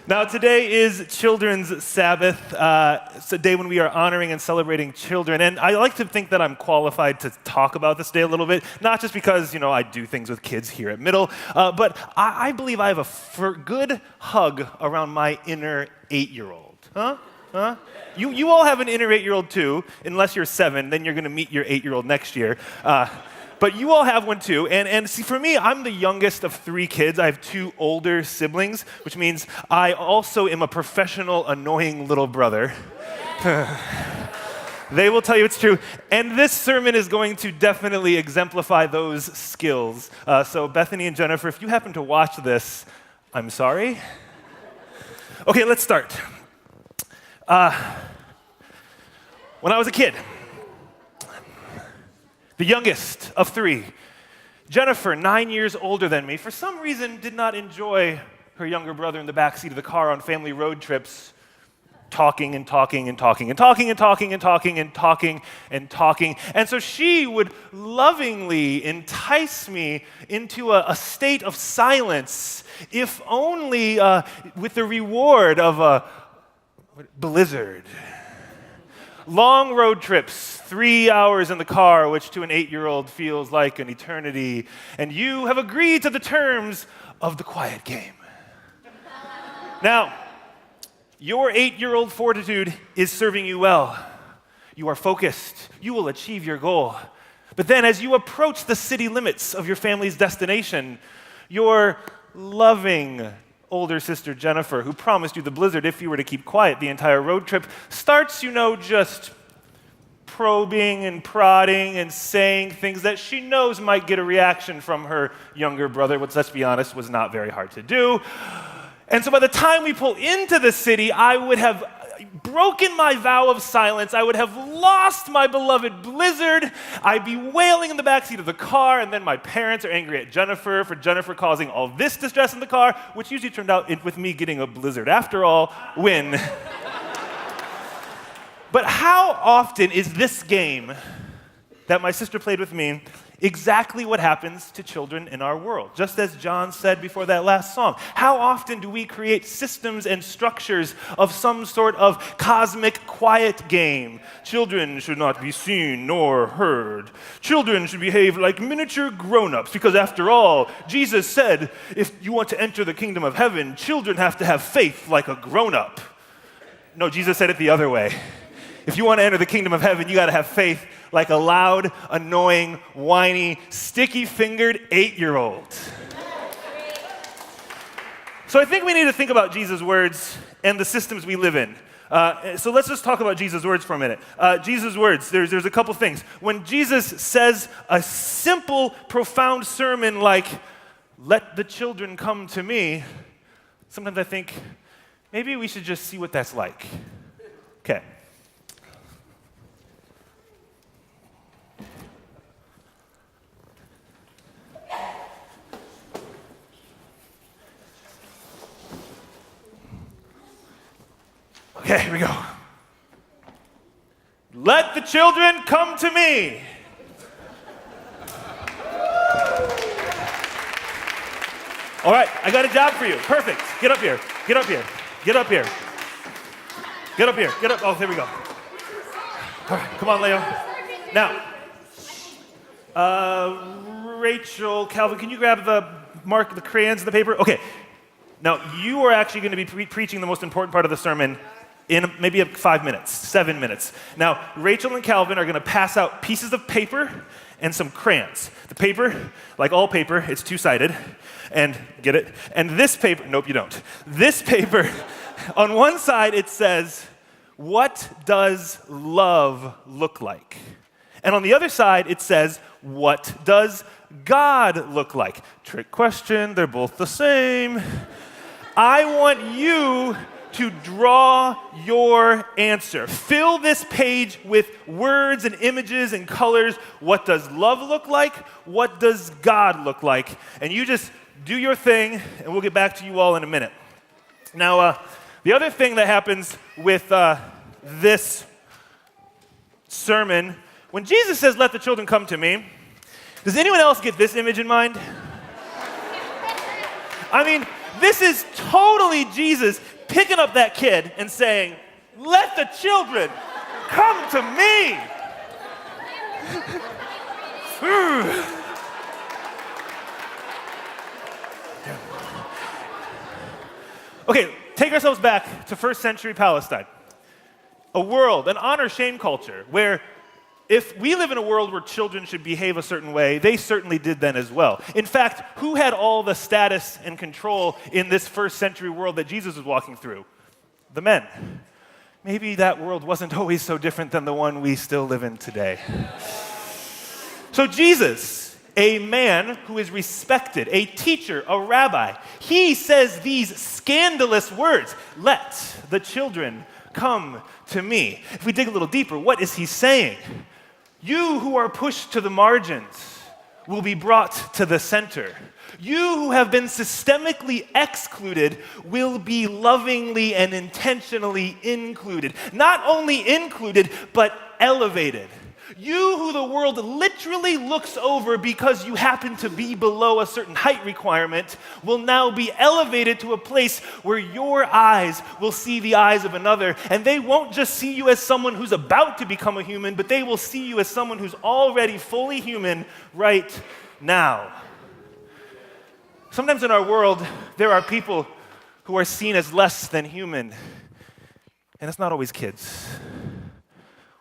Now, today is Children's Sabbath. It's a day when we are honoring and celebrating children. And I like to think that I'm qualified to talk about this day a little bit, not just because, I do things with kids here at Middle, but I believe I have a good hug around my inner 8-year-old. Huh? You all have an inner 8-year-old too, unless you're 7, then you're going to meet your 8-year-old next year. But you all have one too. And see, for me, I'm the youngest of 3 kids. I have 2 older siblings, which means I also am a professional, annoying little brother. They will tell you it's true. And this sermon is going to definitely exemplify those skills. So Bethany and Jennifer, if you happen to watch this, I'm sorry. Okay, let's start. When I was a kid, the youngest of 3, Jennifer, 9 years older than me, for some reason did not enjoy her younger brother in the backseat of the car on family road trips, talking and talking and talking and talking and talking and talking and talking and talking. And so she would lovingly entice me into a state of silence, if only with the reward of a blizzard. Long road trips, 3 hours in the car, which to an 8-year-old feels like an eternity, and you have agreed to the terms of the quiet game. Now, your 8-year-old fortitude is serving you well. You are focused. You will achieve your goal. But then as you approach the city limits of your family's destination, your loving older sister Jennifer, who promised you the blizzard if you were to keep quiet the entire road trip, starts, just probing and prodding and saying things that she knows might get a reaction from her younger brother, which, let's be honest, was not very hard to do. And so by the time we pull into the city, I would have broken my vow of silence. I would have lost my beloved blizzard. I'd be wailing in the backseat of the car, and then my parents are angry at Jennifer for Jennifer causing all this distress in the car, which usually turned out with me getting a blizzard after all, win. But how often is this game that my sister played with me exactly what happens to children in our world? Just as John said before that last song. How often do we create systems and structures of some sort of cosmic quiet game? Children should not be seen nor heard. Children should behave like miniature grown-ups, because after all, Jesus said, if you want to enter the kingdom of heaven, children have to have faith like a grown-up. No, Jesus said it the other way. If you want to enter the kingdom of heaven, you got to have faith like a loud, annoying, whiny, sticky-fingered 8-year-old. So I think we need to think about Jesus' words and the systems we live in. So let's just talk about Jesus' words for a minute. Jesus' words, there's a couple things. When Jesus says a simple, profound sermon like, "Let the children come to me," sometimes I think, maybe we should just see what that's like. Okay. Okay, here we go. Let the children come to me. All right, I got a job for you. Perfect. Get up here. Get up here. Get up here. Get up here. Get up. Oh, there we go. All right, come on, Leo. Now, Rachel, Calvin, can you grab the crayons and the paper? Okay. Now, you are actually going to be preaching the most important part of the sermon in maybe 5 minutes, 7 minutes. Now, Rachel and Calvin are going to pass out pieces of paper and some crayons. The paper, like all paper, it's two-sided. And get it? And this paper, nope, you don't. This paper, on one side it says, "What does love look like?" And on the other side it says, "What does God look like?" Trick question, they're both the same. I want you to draw your answer. Fill this page with words and images and colors. What does love look like? What does God look like? And you just do your thing, and we'll get back to you all in a minute. Now, the other thing that happens with this sermon, when Jesus says, "Let the children come to me," does anyone else get this image in mind? I mean, This is totally Jesus picking up that kid and saying, let the children come to me. Okay, take ourselves back to first century Palestine. A world, an honor-shame culture, where if we live in a world where children should behave a certain way, they certainly did then as well. In fact, who had all the status and control in this first century world that Jesus was walking through? The men. Maybe that world wasn't always so different than the one we still live in today. So Jesus, a man who is respected, a teacher, a rabbi, he says these scandalous words, let the children come to me. If we dig a little deeper, what is he saying? You who are pushed to the margins will be brought to the center. You who have been systemically excluded will be lovingly and intentionally included. Not only included, but elevated. You who the world literally looks over because you happen to be below a certain height requirement will now be elevated to a place where your eyes will see the eyes of another. And they won't just see you as someone who's about to become a human, but they will see you as someone who's already fully human right now. Sometimes in our world, there are people who are seen as less than human, and it's not always kids.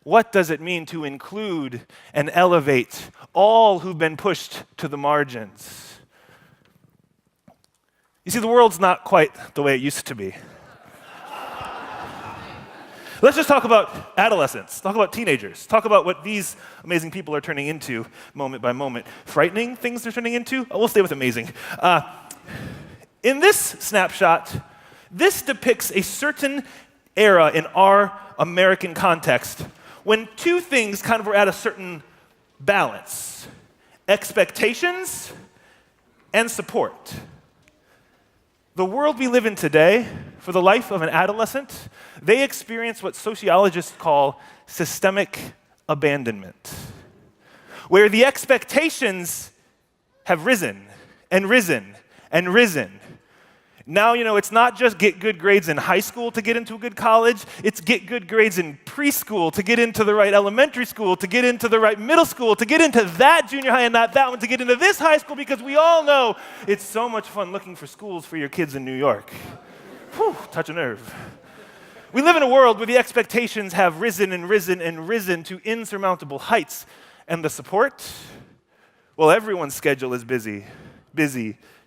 What does it mean to include and elevate all who've been pushed to the margins? You see, the world's not quite the way it used to be. Let's just talk about adolescents, talk about teenagers, talk about what these amazing people are turning into moment by moment. Frightening things they're turning into? Oh, we'll stay with amazing. In this snapshot, this depicts a certain era in our American context when two things kind of were at a certain balance: expectations and support. The world we live in today, for the life of an adolescent, they experience what sociologists call systemic abandonment, where the expectations have risen and risen and risen. Now, it's not just get good grades in high school to get into a good college, it's get good grades in preschool to get into the right elementary school, to get into the right middle school, to get into that junior high and not that one, to get into this high school, because we all know it's so much fun looking for schools for your kids in New York. Whew, touch a nerve. We live in a world where the expectations have risen and risen and risen to insurmountable heights, and the support? Well, everyone's schedule is busy,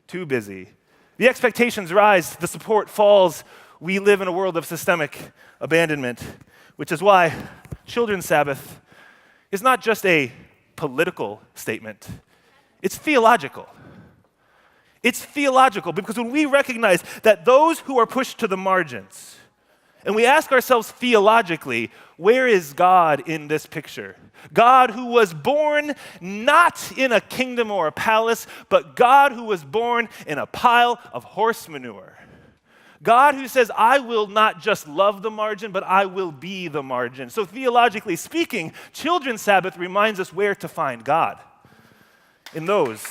too busy. The expectations rise, the support falls. We live in a world of systemic abandonment, which is why Children's Sabbath is not just a political statement, it's theological. It's theological because when we recognize that those who are pushed to the margins, and we ask ourselves theologically, where is God in this picture? God who was born not in a kingdom or a palace, but God who was born in a pile of horse manure. God who says, I will not just love the margin, but I will be the margin. So theologically speaking, Children's Sabbath reminds us where to find God, in those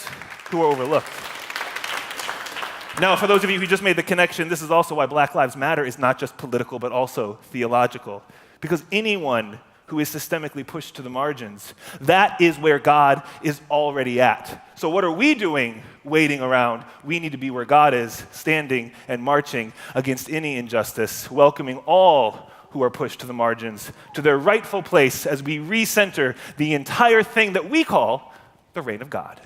who are overlooked. Now, for those of you who just made the connection, this is also why Black Lives Matter is not just political, but also theological. Because anyone who is systemically pushed to the margins, that is where God is already at. So what are we doing waiting around? We need to be where God is, standing and marching against any injustice, welcoming all who are pushed to the margins to their rightful place as we recenter the entire thing that we call the reign of God.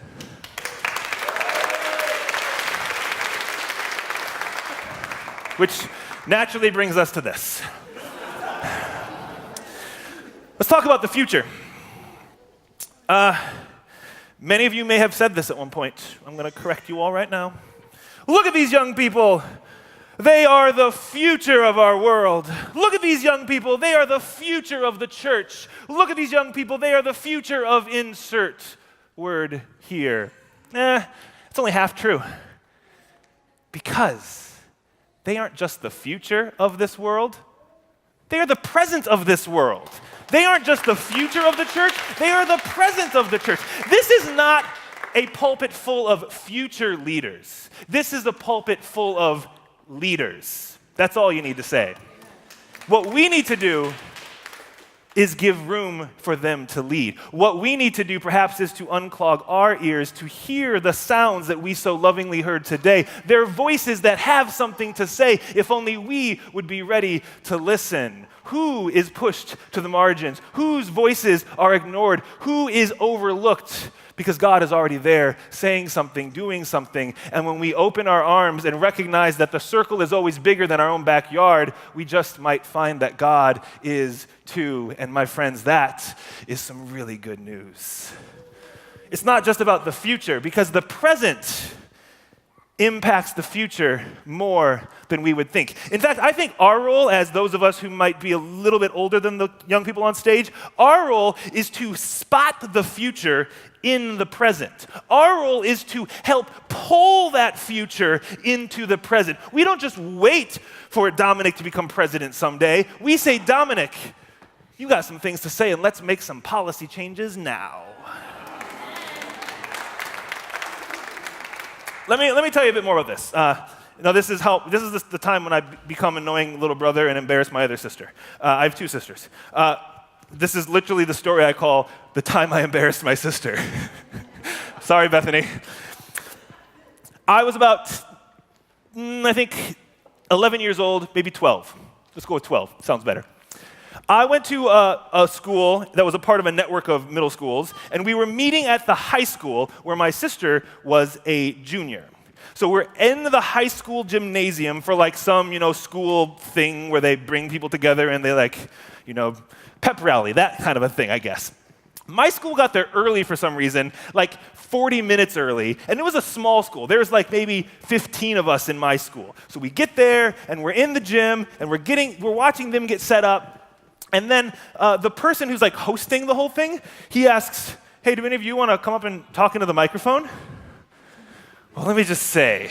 Which naturally brings us to this. Let's talk about the future. Many of you may have said this at one point. I'm going to correct you all right now. Look at these young people. They are the future of our world. Look at these young people. They are the future of the church. Look at these young people. They are the future of insert word here. It's only half true. Because they aren't just the future of this world, they are the present of this world. They aren't just the future of the church, they are the present of the church. This is not a pulpit full of future leaders. This is a pulpit full of leaders. That's all you need to say. What we need to do is give room for them to lead. What we need to do perhaps is to unclog our ears to hear the sounds that we so lovingly heard today. They're voices that have something to say if only we would be ready to listen. Who is pushed to the margins? Whose voices are ignored? Who is overlooked? Because God is already there, saying something, doing something. And when we open our arms and recognize that the circle is always bigger than our own backyard, we just might find that God is too. And my friends, that is some really good news. It's not just about the future, because the present impacts the future more than we would think. In fact, I think our role, as those of us who might be a little bit older than the young people on stage, our role is to spot the future in the present. Our role is to help pull that future into the present. We don't just wait for Dominic to become president someday. We say, Dominic, you got some things to say, and let's make some policy changes now. Let me tell you a bit more about this. This is the time when I become annoying little brother and embarrass my other sister. I have two sisters. This is literally the story I call the time I embarrassed my sister. Sorry, Bethany. I was about, I think, 11 years old, maybe 12. Let's go with 12. Sounds better. I went to a school that was a part of a network of middle schools, and we were meeting at the high school where my sister was a junior. So we're in the high school gymnasium for like some, school thing where they bring people together and they pep rally, that kind of a thing, I guess. My school got there early for some reason, like 40 minutes early, and it was a small school. There was like maybe 15 of us in my school. So we get there, and we're in the gym, and we're watching them get set up. And then the person who's like hosting the whole thing, he asks, hey, do any of you want to come up and talk into the microphone? Well, let me just say,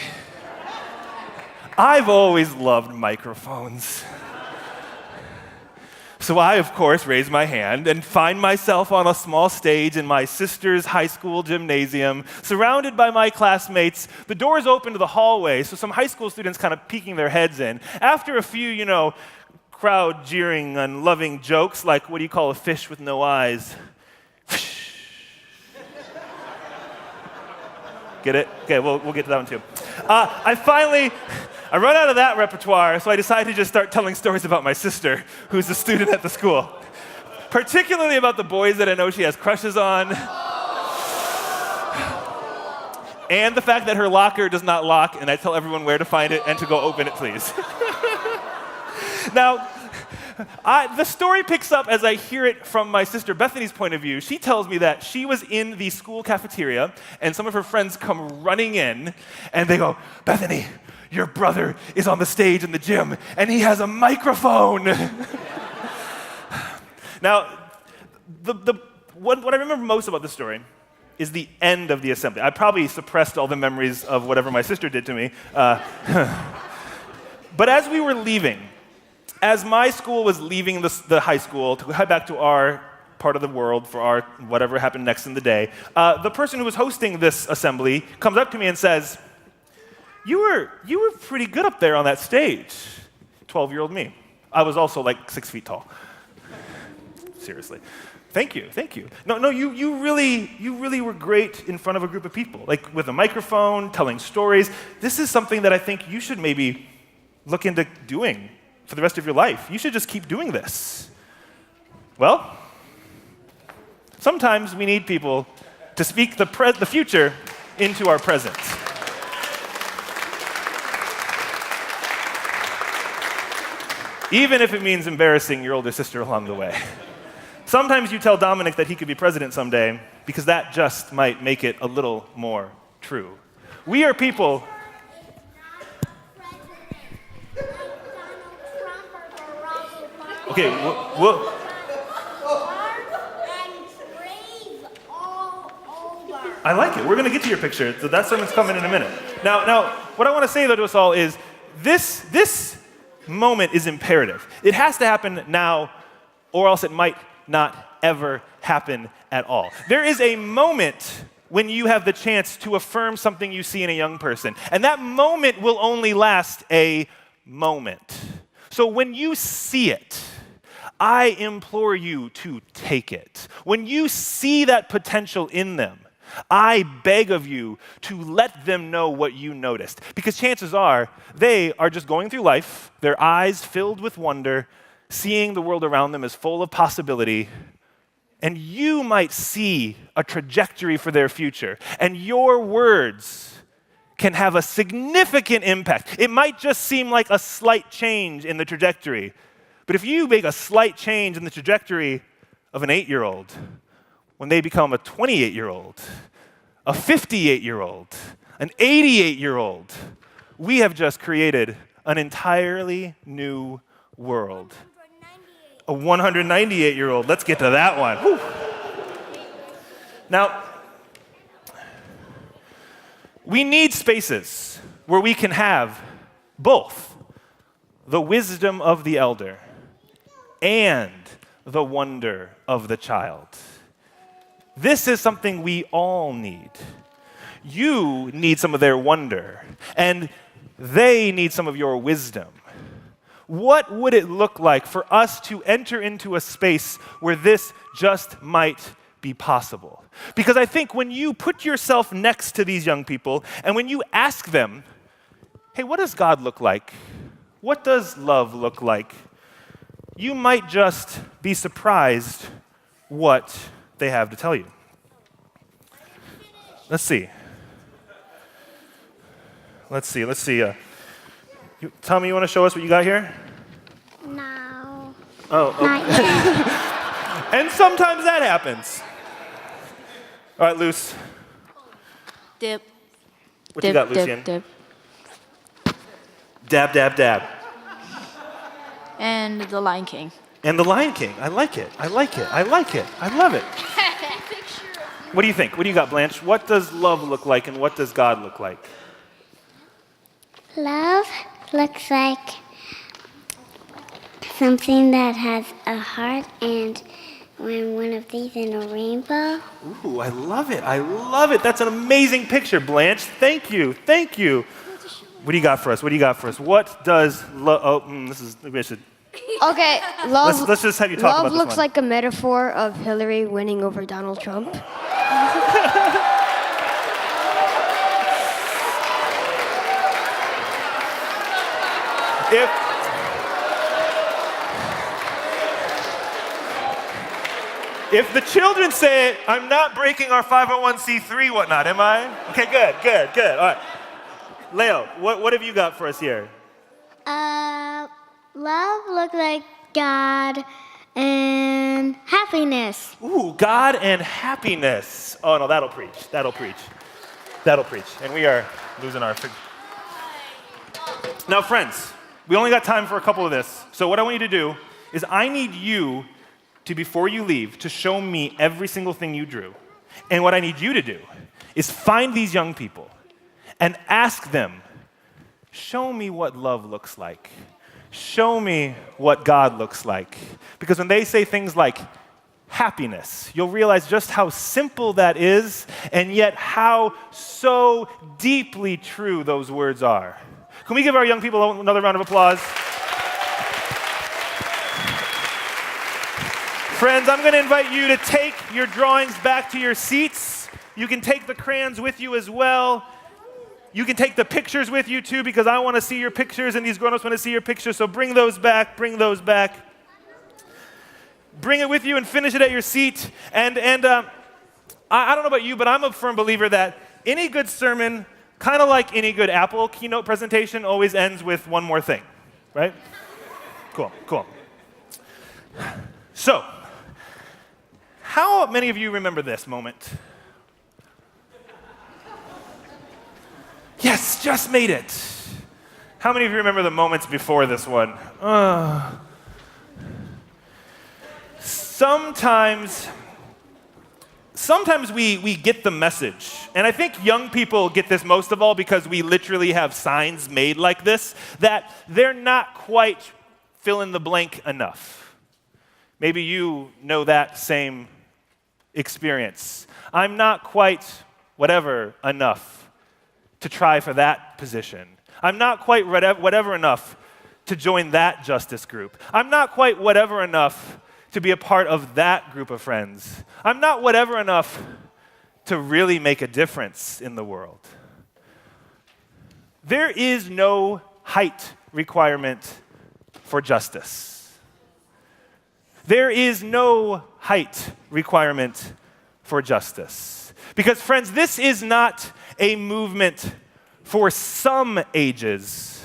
I've always loved microphones. So I, of course, raise my hand and find myself on a small stage in my sister's high school gymnasium, surrounded by my classmates. The doors open to the hallway, so some high school students kind of peeking their heads in. After a few, crowd jeering and loving jokes like, what do you call a fish with no eyes? Get it? Okay, we'll get to that one too. I run out of that repertoire, so I decided to just start telling stories about my sister, who's a student at the school. Particularly about the boys that I know she has crushes on. And the fact that her locker does not lock, and I tell everyone where to find it and to go open it, please. Now, the story picks up as I hear it from my sister Bethany's point of view. She tells me that she was in the school cafeteria, and some of her friends come running in, and they go, Bethany, your brother is on the stage in the gym, and he has a microphone. Now, what I remember most about this story is the end of the assembly. I probably suppressed all the memories of whatever my sister did to me. But as we were leaving, as my school was leaving the high school to head back to our part of the world for our whatever happened next in the day, the person who was hosting this assembly comes up to me and says, you were pretty good up there on that stage. 12-year-old me. I was also like 6 feet tall. Seriously. Thank you. No, you really were great in front of a group of people, like with a microphone, telling stories. This is something that I think you should maybe look into doing for the rest of your life. You should just keep doing this. Well, sometimes we need people to speak the future into our present. Even if it means embarrassing your older sister along the way. Sometimes you tell Dominic that he could be president someday because that just might make it a little more true. We are people. Okay, I like it. We're going to get to your picture. So that sermon's coming in a minute. Now, what I want to say though to us all is this moment is imperative. It has to happen now, or else it might not ever happen at all. There is a moment when you have the chance to affirm something you see in a young person. And that moment will only last a moment. So when you see it, I implore you to take it. When you see that potential in them, I beg of you to let them know what you noticed. Because chances are, they are just going through life, their eyes filled with wonder, seeing the world around them as full of possibility, and you might see a trajectory for their future. And your words can have a significant impact. It might just seem like a slight change in the trajectory, but if you make a slight change in the trajectory of an 8-year-old, when they become a 28-year-old, a 58-year-old, an 88-year-old, we have just created an entirely new world. A 198-year-old. Let's get to that one. Whew. Now, we need spaces where we can have both the wisdom of the elder and the wonder of the child. This is something we all need. You need some of their wonder, and they need some of your wisdom. What would it look like for us to enter into a space where this just might be possible? Because I think when you put yourself next to these young people, and when you ask them, hey, what does God look like? What does love look like? You might just be surprised what they have to tell you. Let's see. Tommy, you want to show us what you got here? No. Oh, okay. Not yet. And sometimes that happens. All right, Luce. Dip. What you got, Lucian? Dip. Dab, dab, dab. And The Lion King. And The Lion King. I like it. I like it. I like it. I love it. What do you think? What do you got, Blanche? What does love look like, and what does God look like? Love looks like something that has a heart and one of these in a rainbow. Ooh, I love it. I love it. That's an amazing picture, Blanche. Thank you. Thank you. What do you got for us? What do you got for us? What does love... maybe I should... Okay, love. Let's just have you talk about love this looks one. like a metaphor of Hillary winning over Donald Trump. If the children say it, I'm not breaking our 501c3 whatnot, am I? Okay, good. All right. Leo, what have you got for us here? Love looks like God and happiness. Ooh, God and happiness. Oh, no, that'll preach. And we are losing our... Now, friends, we only got time for a couple of this. So what I want you to do is I need you to, before you leave, to show me every single thing you drew. And what I need you to do is find these young people and ask them, show me what love looks like. Show me what God looks like. Because when they say things like happiness, you'll realize just how simple that is, and yet how so deeply true those words are. Can we give our young people another round of applause? Friends, I'm going to invite you to take your drawings back to your seats. You can take the crayons with you as well. You can take the pictures with you too, because I want to see your pictures and these grown-ups want to see your pictures, so bring those back. Bring it with you and finish it at your seat. And I don't know about you, but I'm a firm believer that any good sermon, kind of like any good Apple keynote presentation, always ends with one more thing, right? Cool. So, how many of you remember this moment? Yes, just made it. How many of you remember the moments before this one? Sometimes we get the message. And I think young people get this most of all because we literally have signs made like this that they're not quite fill in the blank enough. Maybe you know that same experience. I'm not quite whatever enough to try for that position. I'm not quite whatever enough to join that justice group. I'm not quite whatever enough to be a part of that group of friends. I'm not whatever enough to really make a difference in the world. There is no height requirement for justice. There is no height requirement for justice. Because, friends, this is not a movement for some ages.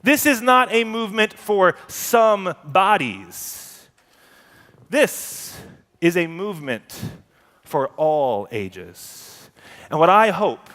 This is not a movement for some bodies. This is a movement for all ages. And what I hope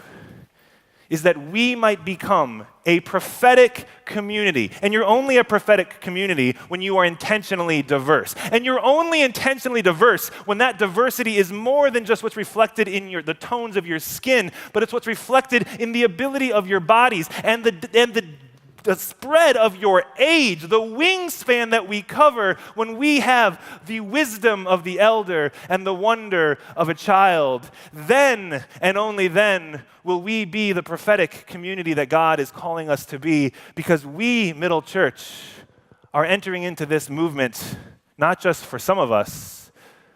is that we might become a prophetic community. And you're only a prophetic community when you are intentionally diverse. And you're only intentionally diverse when that diversity is more than just what's reflected in the tones of your skin, but it's what's reflected in the ability of your bodies and the spread of your age, the wingspan that we cover when we have the wisdom of the elder and the wonder of a child. Then and only then will we be the prophetic community that God is calling us to be, because we, Middle Church, are entering into this movement not just for some of us,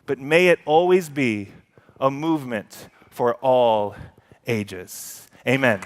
but may it always be a movement for all ages. Amen.